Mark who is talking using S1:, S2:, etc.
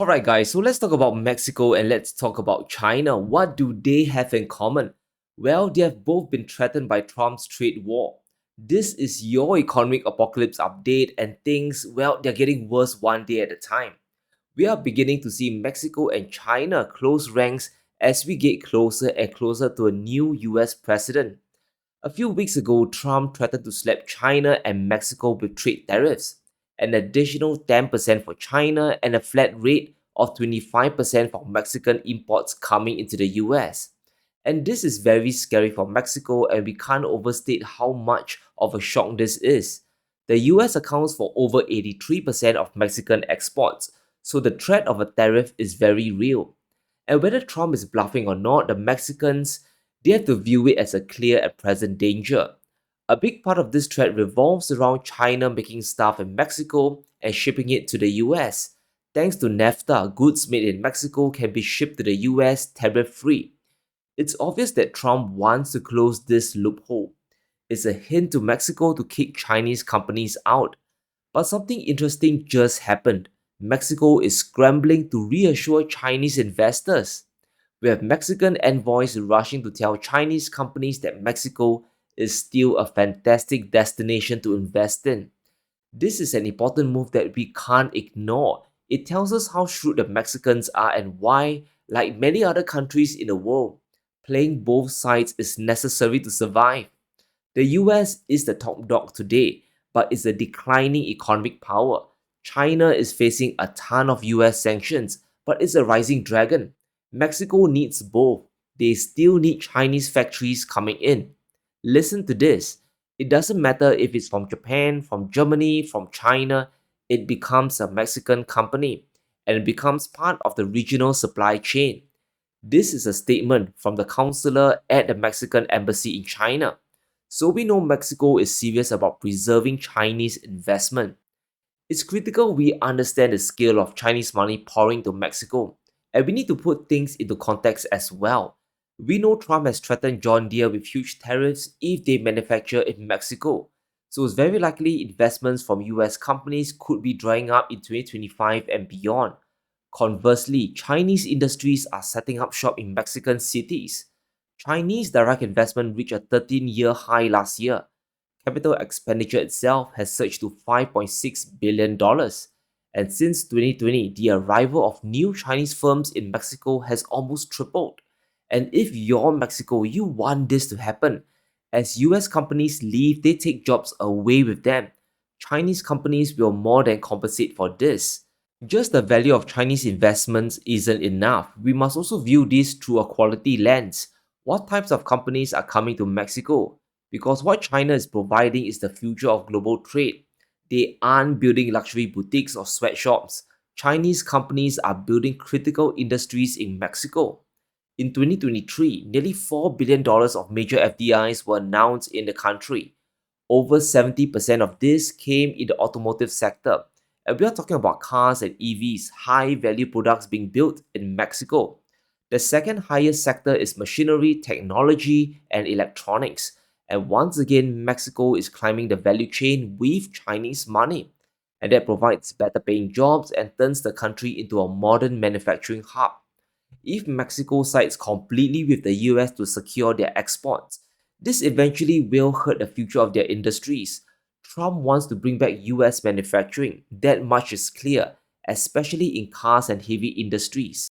S1: Alright guys, so let's talk about Mexico and let's talk about China. What do they have in common? Well, they have both been threatened by Trump's trade war. This is your economic apocalypse update, and things, well, they're getting worse one day at a time. We are beginning to see Mexico and China close ranks as we get closer and closer to a new US president. A few weeks ago, Trump threatened to slap China and Mexico with trade tariffs, an additional 10% for China and a flat rate of 25% for Mexican imports coming into the US. And this is very scary for Mexico, and we can't overstate how much of a shock this is. The US accounts for over 83% of Mexican exports, so the threat of a tariff is very real. And whether Trump is bluffing or not, the Mexicans, they have to view it as a clear and present danger. A big part of this threat revolves around China making stuff in Mexico and shipping it to the US. Thanks to NAFTA, goods made in Mexico can be shipped to the US tariff-free. It's obvious that Trump wants to close this loophole. It's a hint to Mexico to kick Chinese companies out. But something interesting just happened. Mexico is scrambling to reassure Chinese investors. We have Mexican envoys rushing to tell Chinese companies that Mexico is still a fantastic destination to invest in. This is an important move that we can't ignore. It tells us how shrewd the Mexicans are and why, like many other countries in the world, playing both sides is necessary to survive. The US is the top dog today, but it's a declining economic power. China is facing a ton of US sanctions, but it's a rising dragon. Mexico needs both. They still need Chinese factories coming in. Listen to this. It doesn't matter if it's from Japan, from Germany, from China, it becomes a Mexican company and it becomes part of the regional supply chain. This is a statement from the counselor at the Mexican embassy in China. So we know Mexico is serious about preserving Chinese investment. It's critical we understand the scale of Chinese money pouring to Mexico, and we need to put things into context as well. We know Trump has threatened John Deere with huge tariffs if they manufacture in Mexico, so it's very likely investments from US companies could be drying up in 2025 and beyond. Conversely, Chinese industries are setting up shop in Mexican cities. Chinese direct investment reached a 13-year high last year. Capital expenditure itself has surged to $5.6 billion. And since 2020, the arrival of new Chinese firms in Mexico has almost tripled. And if you're Mexico, you want this to happen. As US companies leave, they take jobs away with them. Chinese companies will more than compensate for this. Just the value of Chinese investments isn't enough. We must also view this through a quality lens. What types of companies are coming to Mexico? Because what China is providing is the future of global trade. They aren't building luxury boutiques or sweatshops. Chinese companies are building critical industries in Mexico. In 2023, nearly $4 billion of major FDIs were announced in the country. Over 70% of this came in the automotive sector. And we are talking about cars and EVs, high value products being built in Mexico. The second highest sector is machinery, technology, and electronics. And once again, Mexico is climbing the value chain with Chinese money. And that provides better paying jobs and turns the country into a modern manufacturing hub. If Mexico sides completely with the US to secure their exports, this eventually will hurt the future of their industries. Trump wants to bring back US manufacturing, that much is clear, especially in cars and heavy industries.